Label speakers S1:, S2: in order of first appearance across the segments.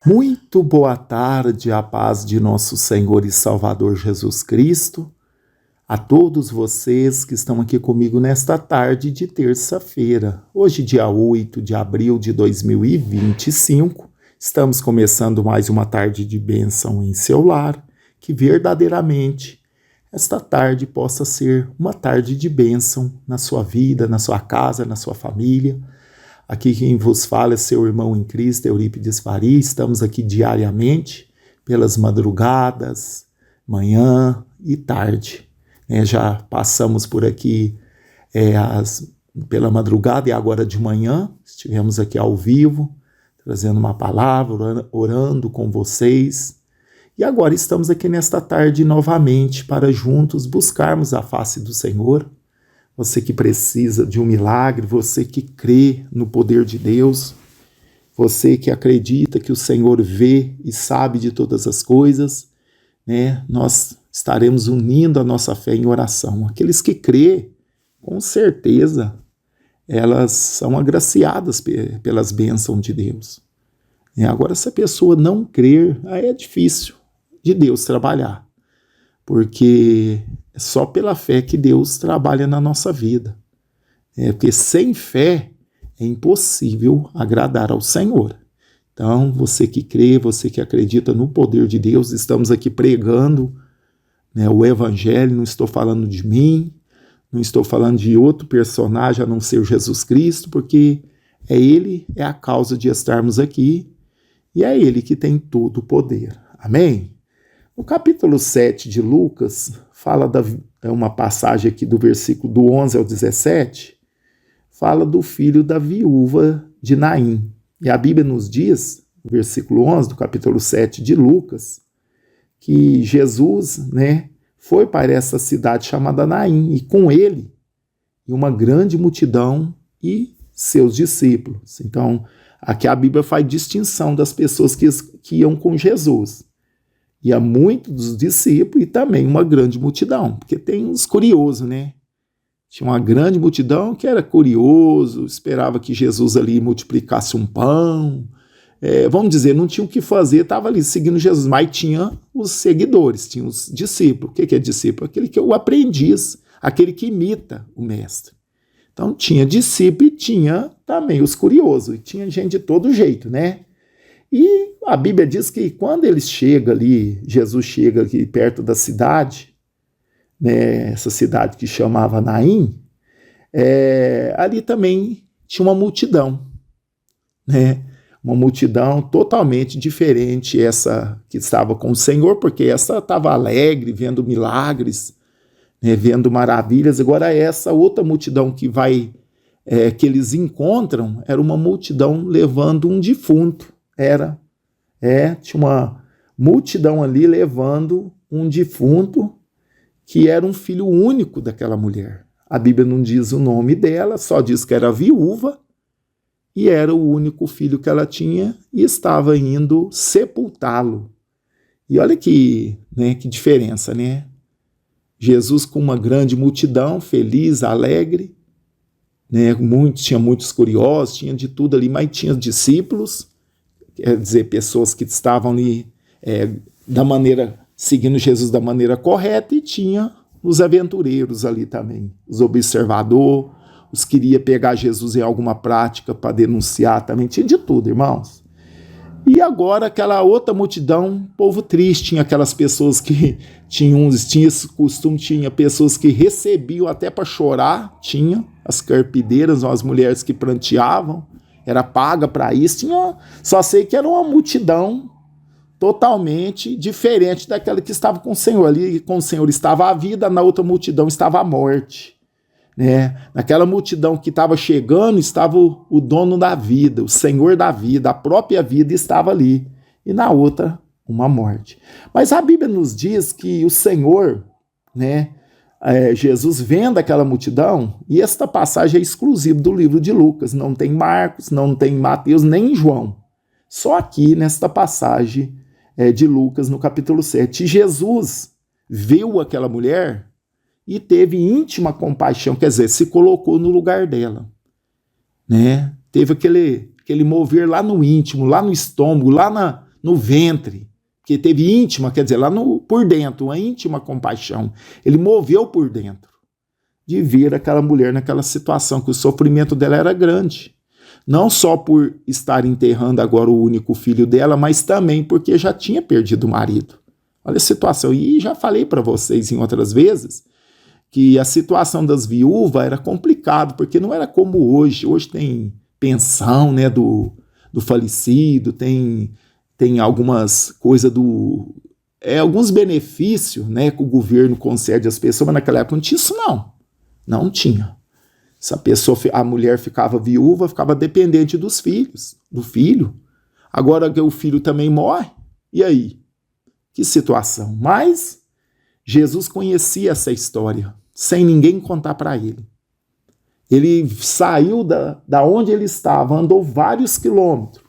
S1: Muito boa tarde, a paz de nosso Senhor e Salvador Jesus Cristo, a todos vocês que estão aqui comigo nesta tarde de terça-feira, hoje dia 8 de abril de 2025, estamos começando mais uma tarde de bênção em seu lar, que verdadeiramente esta tarde possa ser uma tarde de bênção na sua vida, na sua casa, na sua família. Aqui quem vos fala é seu irmão em Cristo, Eurípides Faria. Estamos aqui diariamente, pelas madrugadas, manhã e tarde. Já passamos por aqui pela madrugada e agora de manhã. Estivemos aqui ao vivo, trazendo uma palavra, orando com vocês. E agora estamos aqui nesta tarde novamente para juntos buscarmos a face do Senhor. Você que precisa de um milagre, você que crê no poder de Deus, você que acredita que o Senhor vê e sabe de todas as coisas, nós estaremos unindo a nossa fé em oração. Aqueles que crê, com certeza, elas são agraciadas pelas bênçãos de Deus. Agora, se a pessoa não crer, aí é difícil de Deus trabalhar, porque é só pela fé que Deus trabalha na nossa vida. Porque sem fé é impossível agradar ao Senhor. Então, você que crê, você que acredita no poder de Deus, estamos aqui pregando o Evangelho, não estou falando de mim, não estou falando de outro personagem a não ser Jesus Cristo, porque Ele é a causa de estarmos aqui e é Ele que tem todo o poder. Amém? No capítulo 7 de Lucas, fala uma passagem aqui do versículo do 11 ao 17, fala do filho da viúva de Naim. E a Bíblia nos diz, no versículo 11 do capítulo 7 de Lucas, que Jesus foi para essa cidade chamada Naim, e com ele uma grande multidão e seus discípulos. Então, aqui a Bíblia faz distinção das pessoas que iam com Jesus. E há muitos dos discípulos e também uma grande multidão, porque tem uns curiosos, Tinha uma grande multidão que era curioso, esperava que Jesus ali multiplicasse um pão. Vamos dizer, não tinha o que fazer, estava ali seguindo Jesus, mas tinha os seguidores, tinha os discípulos. O que é discípulo? Aquele que é o aprendiz, aquele que imita o mestre. Então tinha discípulo e tinha também os curiosos, e tinha gente de todo jeito, E a Bíblia diz que quando eles chegam ali, Jesus chega aqui perto da cidade, essa cidade que chamava Naim, ali também tinha uma multidão, uma multidão totalmente diferente, essa que estava com o Senhor, porque essa estava alegre, vendo milagres, vendo maravilhas. Agora essa outra multidão que eles encontram, era uma multidão levando um defunto. Tinha uma multidão ali levando um defunto que era um filho único daquela mulher. A Bíblia não diz o nome dela, só diz que era viúva e era o único filho que ela tinha e estava indo sepultá-lo. E olha que diferença, Jesus com uma grande multidão, feliz, alegre, tinha muitos curiosos, tinha de tudo ali, mas tinha discípulos, quer dizer, pessoas que estavam ali seguindo Jesus da maneira correta, e tinha os aventureiros ali também, os observadores, os que queriam pegar Jesus em alguma prática para denunciar também, tinha de tudo, irmãos. E agora aquela outra multidão, povo triste, tinha aquelas pessoas que tinha esse costume, tinha pessoas que recebiam até para chorar, tinha as carpideiras, as mulheres que pranteavam, era paga para isso, só sei que era uma multidão totalmente diferente daquela que estava com o Senhor. Ali com o Senhor estava a vida, na outra multidão estava a morte. Naquela multidão que estava chegando, estava o dono da vida, o Senhor da vida, a própria vida estava ali. E na outra, uma morte. Mas a Bíblia nos diz que o Senhor, Jesus vendo aquela multidão, e esta passagem é exclusiva do livro de Lucas, não tem Marcos, não tem Mateus, nem João. Só aqui nesta passagem de Lucas, no capítulo 7. Jesus viu aquela mulher e teve íntima compaixão, quer dizer, se colocou no lugar dela. Teve aquele mover lá no íntimo, lá no estômago, lá no ventre, porque teve íntima, quer dizer, lá por dentro, uma íntima compaixão. Ele moveu por dentro de ver aquela mulher naquela situação, que o sofrimento dela era grande. Não só por estar enterrando agora o único filho dela, mas também porque já tinha perdido o marido. Olha a situação. E já falei para vocês em outras vezes que a situação das viúvas era complicada, porque não era como hoje. Hoje tem pensão, né, do falecido, tem algumas coisas alguns benefícios, né, que o governo concede às pessoas, mas naquela época não tinha isso, não. Não tinha. A mulher ficava viúva, ficava dependente do filho. Agora que o filho também morre, e aí? Que situação. Mas Jesus conhecia essa história, sem ninguém contar para ele. Ele saiu da onde ele estava, andou vários quilômetros,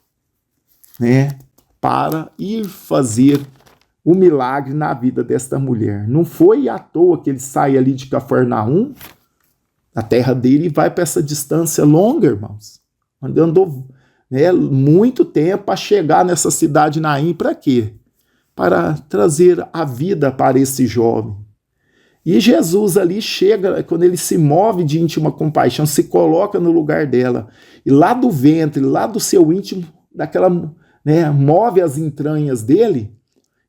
S1: né, para ir fazer o milagre na vida desta mulher. Não foi à toa que ele sai ali de Cafarnaum, a terra dele, e vai para essa distância longa, irmãos. Andou, né, muito tempo para chegar nessa cidade de Naim. Para quê? Para trazer a vida para esse jovem. E Jesus ali chega, quando ele se move de íntima compaixão, se coloca no lugar dela, e lá do ventre, lá do seu íntimo, né, move as entranhas dele,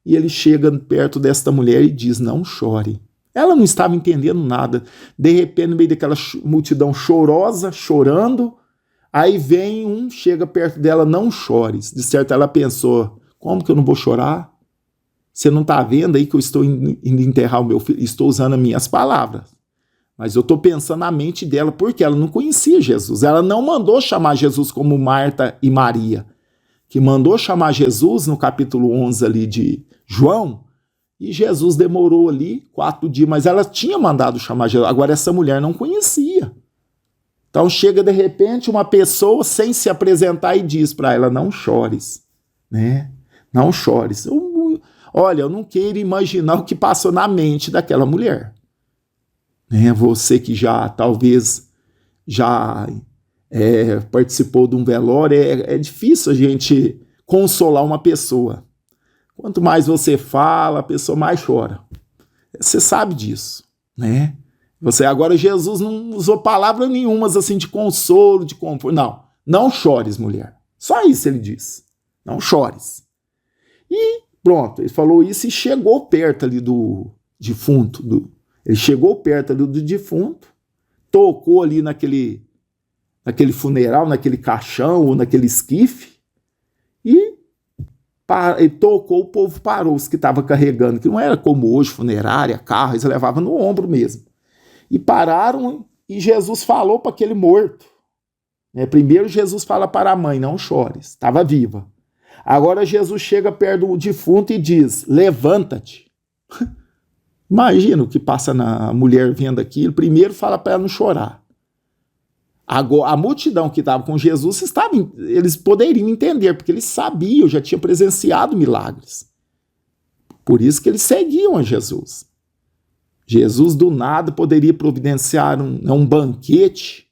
S1: e ele chega perto desta mulher e diz: não chore. Ela não estava entendendo nada. De repente, no meio daquela multidão chorosa, chorando, aí vem chega perto dela: não chores. De certo, ela pensou: como que eu não vou chorar? Você não está vendo aí que eu estou indo enterrar o meu filho? Estou usando as minhas palavras. Mas eu estou pensando na mente dela, porque ela não conhecia Jesus. Ela não mandou chamar Jesus como Marta e Maria, que mandou chamar Jesus no capítulo 11 ali de João, e Jesus demorou ali 4 dias, mas ela tinha mandado chamar Jesus. Agora essa mulher não conhecia. Então chega de repente uma pessoa sem se apresentar e diz para ela: não chores, né? Não chores. Olha, eu não quero imaginar o que passou na mente daquela mulher. Né? Você que talvez participou de um velório, é difícil a gente consolar uma pessoa. Quanto mais você fala, a pessoa mais chora. Você sabe disso, né? Agora, Jesus não usou palavras nenhumas assim de consolo, de conforto. Não chores, mulher. Só isso ele diz. Não chores. E pronto, ele falou isso e chegou perto ali do defunto. Ele chegou perto ali do defunto, tocou ali naquele funeral, naquele caixão ou naquele esquife, e tocou, o povo parou, os que estavam carregando, que não era como hoje, funerária, carro, eles levavam no ombro mesmo. E pararam, e Jesus falou para aquele morto. Primeiro Jesus fala para a mãe: não chores, estava viva. Agora Jesus chega perto do defunto e diz: levanta-te. Imagina o que passa na mulher vendo aquilo. Primeiro fala para ela não chorar. Agora, a multidão que estava com Jesus, eles poderiam entender, porque eles sabiam, já tinham presenciado milagres. Por isso que eles seguiam a Jesus. Jesus do nada poderia providenciar um banquete.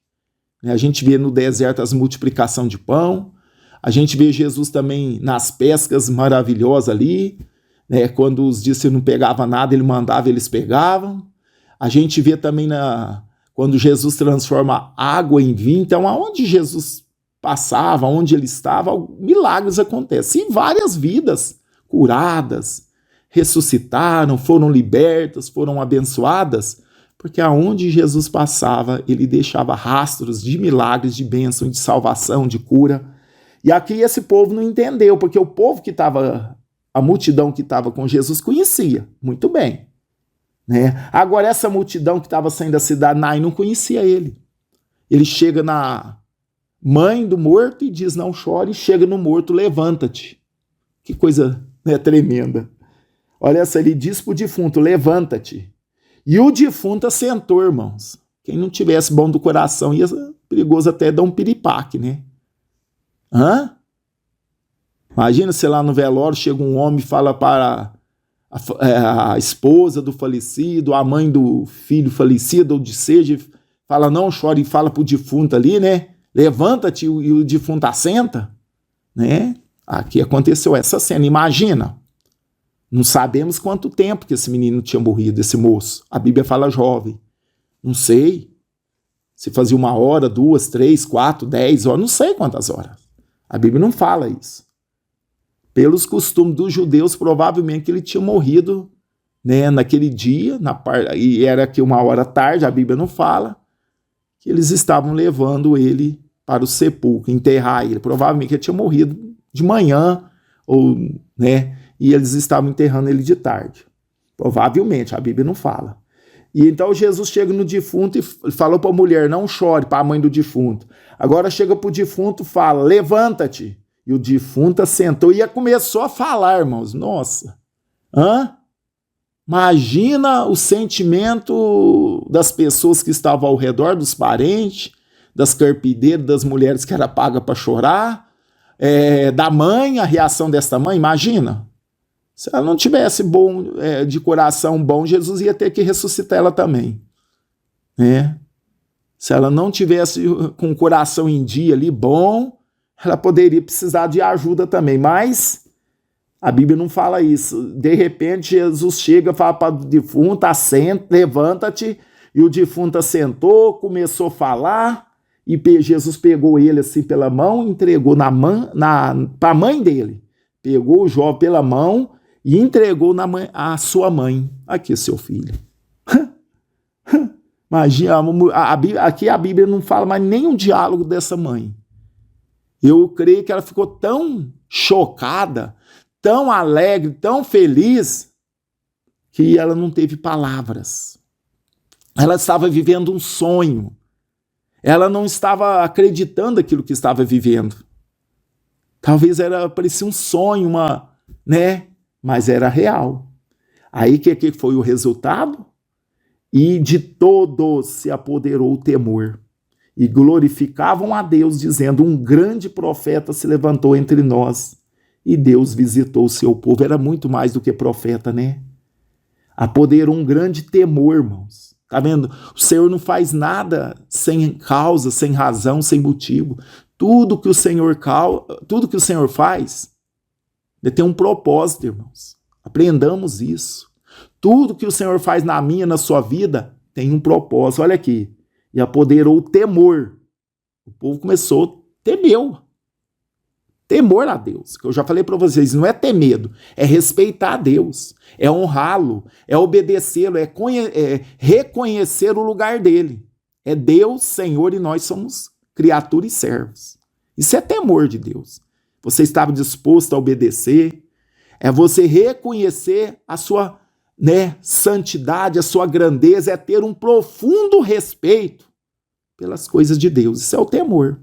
S1: A gente vê no deserto as multiplicação de pão. A gente vê Jesus também nas pescas maravilhosas ali, né? Quando os discípulos não pegavam nada, ele mandava, eles pegavam. A gente vê também quando Jesus transforma água em vinho. Então, aonde Jesus passava, onde ele estava, milagres acontecem. E várias vidas curadas, ressuscitaram, foram libertas, foram abençoadas, porque aonde Jesus passava, ele deixava rastros de milagres, de bênção, de salvação, de cura. E aqui esse povo não entendeu, porque o povo a multidão que estava com Jesus conhecia muito bem. Né? Agora essa multidão que estava saindo da cidade de Naim não conhecia ele. Ele chega na mãe do morto e diz: não chore, e chega no morto: levanta-te. Que coisa, né, tremenda. Olha só, ele diz para o defunto: levanta-te. E o defunto assentou, irmãos. Quem não tivesse bom do coração ia perigoso até dar um piripaque, né? Imagina se lá no velório chega um homem e fala para a esposa do falecido, a mãe do filho falecido, ou de seja, fala: não chore, e fala para o defunto ali, né? Levanta-te, e o defunto assenta, né? Aqui aconteceu essa cena, imagina. Não sabemos quanto tempo que esse menino tinha morrido, esse moço. A Bíblia fala jovem. Não sei se fazia 1 hora, 2, 3, 4, 10 horas, não sei quantas horas. A Bíblia não fala isso. Pelos costumes dos judeus, provavelmente que ele tinha morrido, né, naquele dia, e era aqui 1 hora tarde, a Bíblia não fala, que eles estavam levando ele para o sepulcro, enterrar ele. Provavelmente ele tinha morrido de manhã, ou, né, e eles estavam enterrando ele de tarde. Provavelmente, a Bíblia não fala. E então Jesus chega no defunto e falou para a mulher, não chore, para a mãe do defunto. Agora chega para o defunto e fala, levanta-te. E o defunto sentou e começou a falar, irmãos. Nossa, imagina o sentimento das pessoas que estavam ao redor, dos parentes, das carpideiras, das mulheres que era paga para chorar, da mãe, a reação desta mãe, imagina. Se ela não tivesse de coração bom, Jesus ia ter que ressuscitar ela também. Né? Se ela não tivesse com o coração em dia ali bom, ela poderia precisar de ajuda também. Mas a Bíblia não fala isso. De repente, Jesus chega, fala para o defunto, assenta, levanta-te. E o defunto assentou, começou a falar. E Jesus pegou ele assim pela mão, entregou para a mãe dele. Pegou o jovem pela mão e entregou a sua mãe. Aqui, seu filho. Imagina, aqui a Bíblia não fala mais nenhum diálogo dessa mãe. Eu creio que ela ficou tão chocada, tão alegre, tão feliz, que ela não teve palavras. Ela estava vivendo um sonho. Ela não estava acreditando naquilo que estava vivendo. Talvez parecia um sonho, né? Mas era real. Aí que foi o resultado? E de todos se apoderou o temor. E glorificavam a Deus, dizendo, um grande profeta se levantou entre nós. E Deus visitou o seu povo. Era muito mais do que profeta, né? Apoderou um grande temor, irmãos. Tá vendo? O Senhor não faz nada sem causa, sem razão, sem motivo. Tudo que o Senhor faz, ele tem um propósito, irmãos. Aprendamos isso. Tudo que o Senhor faz na minha, na sua vida, tem um propósito. Olha aqui. E apoderou o temor. O povo começou, temeu. Temor a Deus. Que eu já falei para vocês, não é ter medo, é respeitar a Deus, é honrá-lo, é obedecê-lo, é reconhecer o lugar dele. É Deus, Senhor, e nós somos criatura e servos. Isso é temor de Deus. Você estava disposto a obedecer, é você reconhecer a sua santidade, a sua grandeza, é ter um profundo respeito pelas coisas de Deus. Isso é o temor.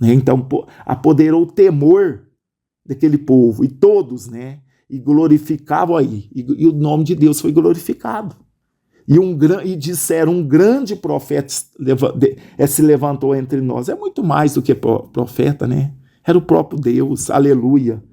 S1: Então, apoderou o temor daquele povo, e todos, e glorificavam aí, e o nome de Deus foi glorificado. E disseram, um grande profeta se levantou entre nós. É muito mais do que profeta, né? Era o próprio Deus, aleluia.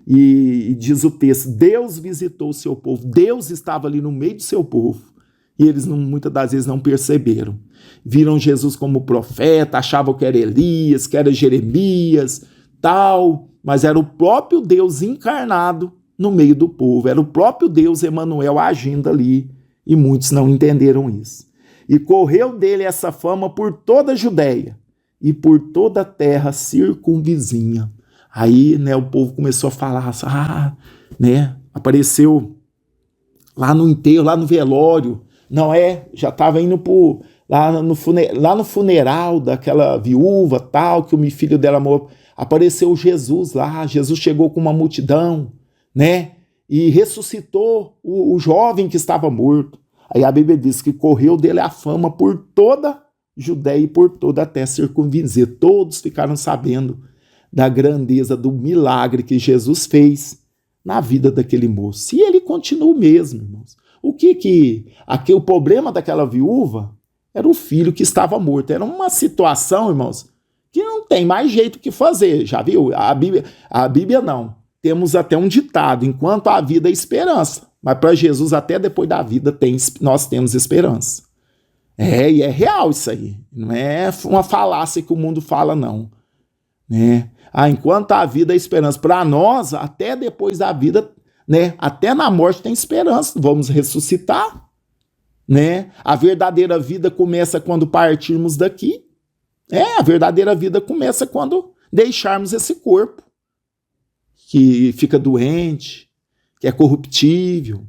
S1: E diz o texto, Deus visitou o seu povo, Deus estava ali no meio do seu povo, e eles muitas das vezes não perceberam. Viram Jesus como profeta, achavam que era Elias, que era Jeremias, tal, mas era o próprio Deus encarnado no meio do povo, era o próprio Deus Emanuel agindo ali, e muitos não entenderam isso. E correu dele essa fama por toda a Judéia e por toda a terra circunvizinha. Aí, o povo começou a falar, apareceu lá no enterro, lá no velório, já estava indo lá no funeral daquela viúva, tal, que o filho dela morreu. Apareceu Jesus lá, Jesus chegou com uma multidão, e ressuscitou o jovem que estava morto. Aí a Bíblia diz que correu dele a fama por toda Judéia e por toda a terra circunvizinha. Todos ficaram sabendo da grandeza do milagre que Jesus fez na vida daquele moço. E ele continua mesmo, irmãos. O problema daquela viúva era o filho que estava morto. Era uma situação, irmãos, que não tem mais jeito que fazer. Já viu? A Bíblia não. Temos até um ditado, enquanto há vida, há esperança. Mas para Jesus, até depois da vida, nós temos esperança. E é real isso aí. Não é uma falácia que o mundo fala, não. Enquanto a vida é esperança. Para nós, até depois da vida, né? Até na morte tem esperança. Vamos ressuscitar, né? A verdadeira vida começa quando partirmos daqui. A verdadeira vida começa quando deixarmos esse corpo que fica doente, que é corruptível,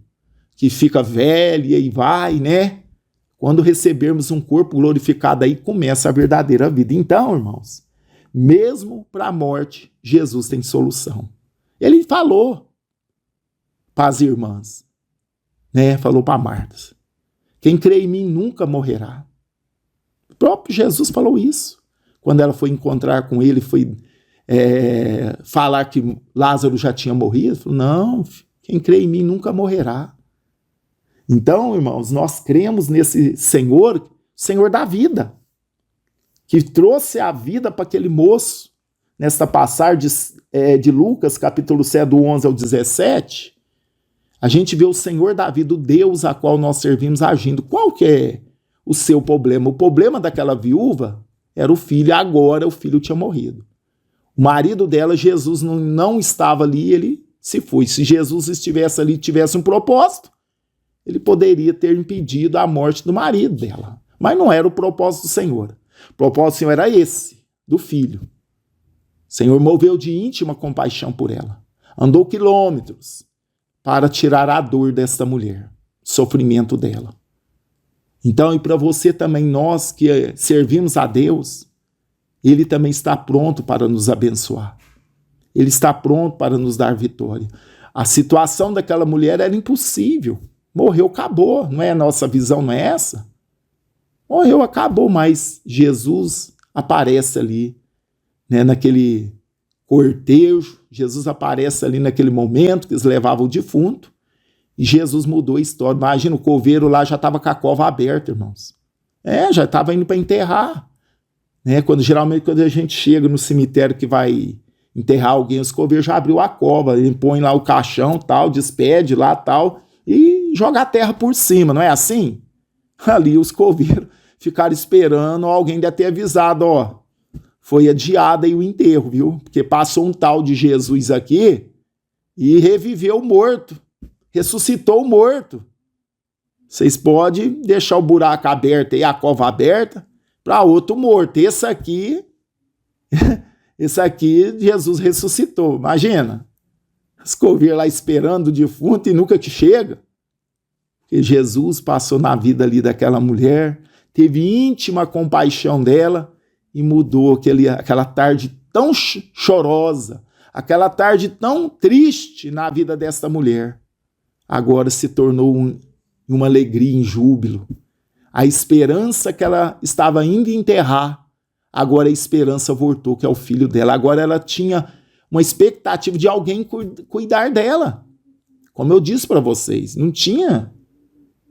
S1: que fica velho e aí vai, né? Quando recebermos um corpo glorificado, aí começa a verdadeira vida. Então, irmãos, mesmo para a morte, Jesus tem solução. Ele falou para as irmãs, né? Falou para Marta: quem crê em mim nunca morrerá. O próprio Jesus falou isso. Quando ela foi encontrar com ele, foi falar que Lázaro já tinha morrido, falou: não, quem crê em mim nunca morrerá. Então, irmãos, nós cremos nesse Senhor, Senhor da vida, que trouxe a vida para aquele moço. Nesta passagem de Lucas, capítulo 7, do 11 ao 17, a gente vê o Senhor da vida, o Deus a qual nós servimos, agindo. Qual que é o seu problema? O problema daquela viúva era o filho, e agora o filho tinha morrido. O marido dela, Jesus, não estava ali, ele se foi. Se Jesus estivesse ali, tivesse um propósito, ele poderia ter impedido a morte do marido dela. Mas não era o propósito do Senhor. O propósito do Senhor era esse, do filho. O Senhor moveu de íntima compaixão por ela. Andou quilômetros para tirar a dor desta mulher, o sofrimento dela. Então, e para você também, nós que servimos a Deus, Ele também está pronto para nos abençoar. Ele está pronto para nos dar vitória. A situação daquela mulher era impossível. Morreu, acabou. Não é a nossa visão, não é essa? Morreu, acabou, mas Jesus aparece ali, né, naquele cortejo. Jesus aparece ali naquele momento que eles levavam o defunto. E Jesus mudou a história. Imagina, o coveiro lá já estava com a cova aberta, irmãos. Já estava indo para enterrar. Né? Geralmente, quando a gente chega no cemitério que vai enterrar alguém, os coveiros já abriu a cova, ele põe lá o caixão, tal, despede lá, tal, e joga a terra por cima, não é assim? Ali os coveiros ficaram esperando, alguém deve ter avisado, ó, foi adiado aí o enterro, viu? Porque passou um tal de Jesus aqui e reviveu o morto, ressuscitou o morto. Vocês podem deixar o buraco aberto aí, a cova aberta, para outro morto. Esse aqui, Jesus ressuscitou. Imagina, os coveiros lá esperando o defunto e nunca que chega. Porque Jesus passou na vida ali daquela mulher, teve íntima compaixão dela e mudou aquela tarde tão chorosa, aquela tarde tão triste na vida dessa mulher. Agora se tornou uma alegria, em júbilo. A esperança que ela estava indo enterrar, agora a esperança voltou, que é o filho dela. Agora ela tinha uma expectativa de alguém cuidar dela. Como eu disse para vocês, não tinha,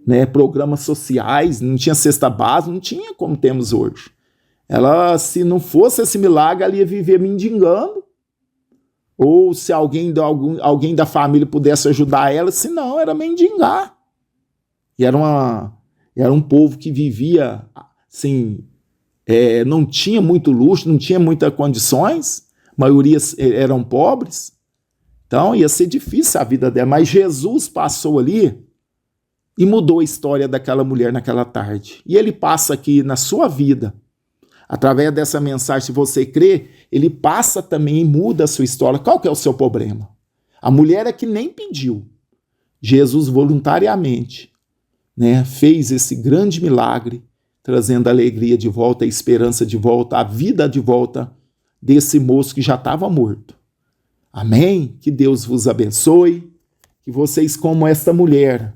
S1: né, programas sociais, não tinha cesta básica, não tinha como temos hoje. Ela, se não fosse esse milagre, ela ia viver mendigando. Ou se alguém da família pudesse ajudar ela, se não, era mendigar. E era um povo que vivia assim, não tinha muito luxo, não tinha muitas condições, a maioria eram pobres, então ia ser difícil a vida dela, mas Jesus passou ali e mudou a história daquela mulher naquela tarde, e ele passa aqui na sua vida, através dessa mensagem, se você crê, ele passa também e muda a sua história. Qual que é o seu problema? A mulher é que nem pediu, Jesus voluntariamente, né, fez esse grande milagre, trazendo a alegria de volta, a esperança de volta, a vida de volta desse moço que já estava morto. Amém? Que Deus vos abençoe, que vocês, como esta mulher,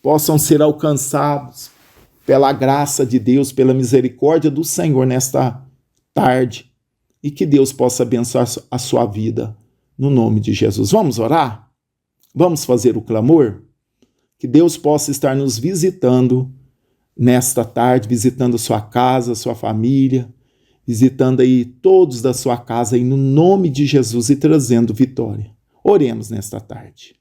S1: possam ser alcançados pela graça de Deus, pela misericórdia do Senhor nesta tarde, e que Deus possa abençoar a sua vida, no nome de Jesus. Vamos orar? Vamos fazer o clamor? Que Deus possa estar nos visitando nesta tarde, visitando sua casa, sua família, visitando aí todos da sua casa, aí no nome de Jesus, e trazendo vitória. Oremos nesta tarde.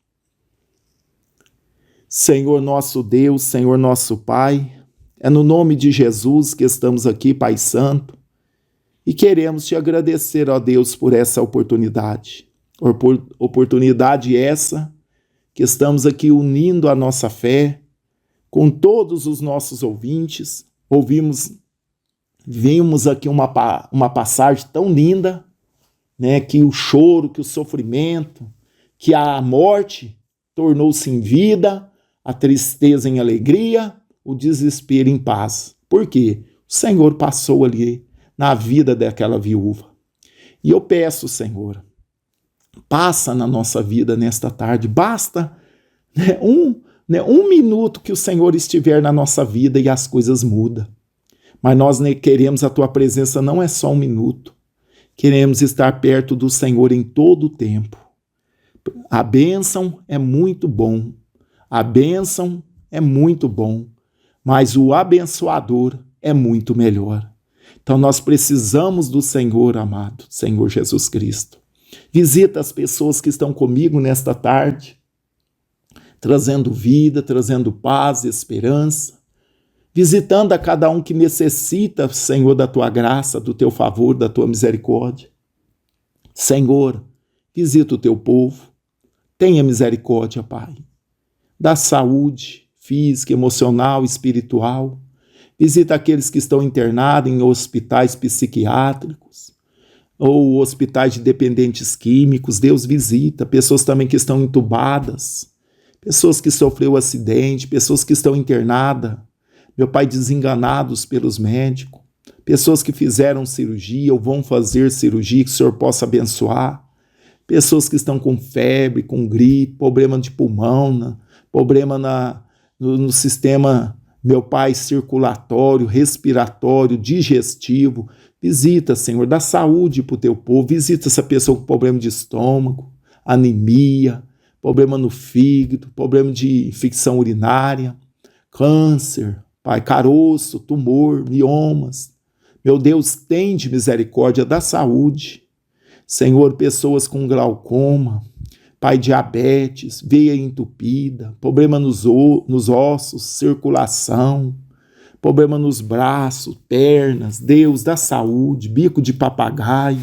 S1: Senhor nosso Deus, Senhor nosso Pai, é no nome de Jesus que estamos aqui, Pai Santo, E queremos te agradecer, ó Deus, por essa oportunidade. Oportunidade essa que estamos aqui unindo a nossa fé com todos os nossos ouvintes. Vimos aqui uma passagem tão linda, né, que o choro, que o sofrimento, que a morte tornou-se em vida, a tristeza em alegria, o desespero em paz. Por quê? O Senhor passou ali na vida daquela viúva. E eu peço, Senhor, passa na nossa vida nesta tarde, basta um minuto que o Senhor estiver na nossa vida e as coisas mudam. Mas nós queremos a tua presença, não é só um minuto. Queremos estar perto do Senhor em todo o tempo. A bênção é muito bom. A bênção é muito bom. Mas o abençoador é muito melhor. Então nós precisamos do Senhor, amado, Senhor Jesus Cristo. Visita as pessoas que estão comigo nesta tarde, trazendo vida, trazendo paz, esperança, visitando a cada um que necessita, Senhor, da tua graça, do teu favor, da tua misericórdia. Senhor, visita o teu povo, tenha misericórdia, Pai, da saúde física, emocional, espiritual. Visita aqueles que estão internados em hospitais psiquiátricos ou hospitais de dependentes químicos. Deus visita pessoas também que estão entubadas, pessoas que sofreram acidente, pessoas que estão internadas, meu Pai, desenganados pelos médicos, pessoas que fizeram cirurgia ou vão fazer cirurgia, que o Senhor possa abençoar, pessoas que estão com febre, com gripe, problema de pulmão, problema no sistema, meu Pai, circulatório, respiratório, digestivo. Visita, Senhor, dá saúde para o teu povo. Visita essa pessoa com problema de estômago, anemia, problema no fígado, problema de infecção urinária, câncer, Pai, caroço, tumor, miomas. Meu Deus, tende misericórdia da saúde. Senhor, pessoas com glaucoma, Pai, diabetes, veia entupida, problema nos ossos, circulação, problema nos braços, pernas. Deus, dá saúde, bico de papagaio.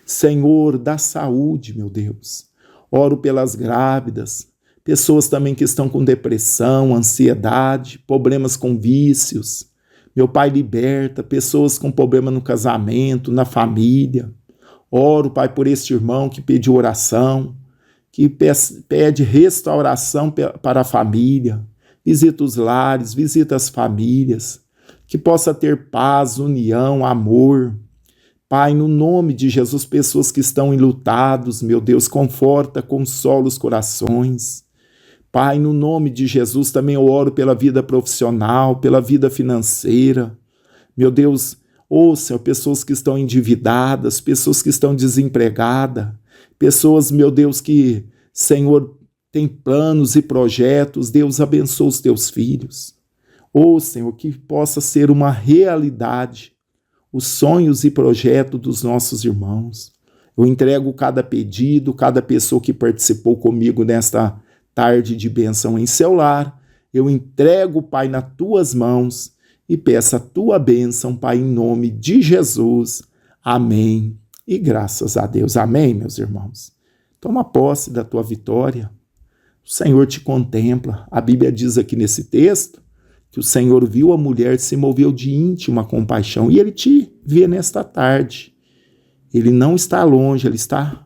S1: Senhor, dá saúde, meu Deus. Oro pelas grávidas, pessoas também que estão com depressão, ansiedade, problemas com vícios. Meu Pai, liberta pessoas com problema no casamento, na família. Oro, Pai, por este irmão que pediu oração, que pede restauração para a família. Visita os lares, visita as famílias, que possa ter paz, união, amor. Pai, no nome de Jesus, pessoas que estão enlutados, meu Deus, conforta, consola os corações. Pai, no nome de Jesus, também eu oro pela vida profissional, pela vida financeira. Meu Deus, Senhor, pessoas que estão endividadas, pessoas que estão desempregadas, pessoas, meu Deus, que, Senhor, tem planos e projetos. Deus, abençoa os teus filhos. Senhor, que possa ser uma realidade os sonhos e projetos dos nossos irmãos. Eu entrego cada pedido, cada pessoa que participou comigo nesta tarde de bênção em seu lar. Eu entrego, Pai, nas tuas mãos e peço a tua bênção, Pai, em nome de Jesus. Amém. E graças a Deus. Amém, meus irmãos. Toma posse da tua vitória. O Senhor te contempla. A Bíblia diz aqui nesse texto que o Senhor viu a mulher, se moveu de íntima compaixão, e Ele te vê nesta tarde. Ele não está longe, Ele está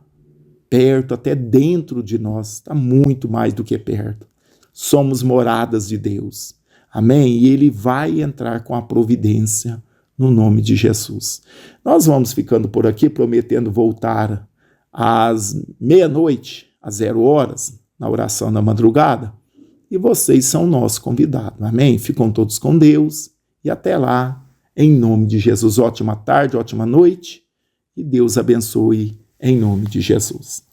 S1: perto, até dentro de nós, está muito mais do que perto. Somos moradas de Deus. Amém? E Ele vai entrar com a providência no nome de Jesus. Nós vamos ficando por aqui, prometendo voltar às meia-noite, às 0h, na oração da madrugada. E vocês são nossos convidados. Amém? Ficam todos com Deus. E até lá, em nome de Jesus. Ótima tarde, ótima noite. E Deus abençoe em nome de Jesus.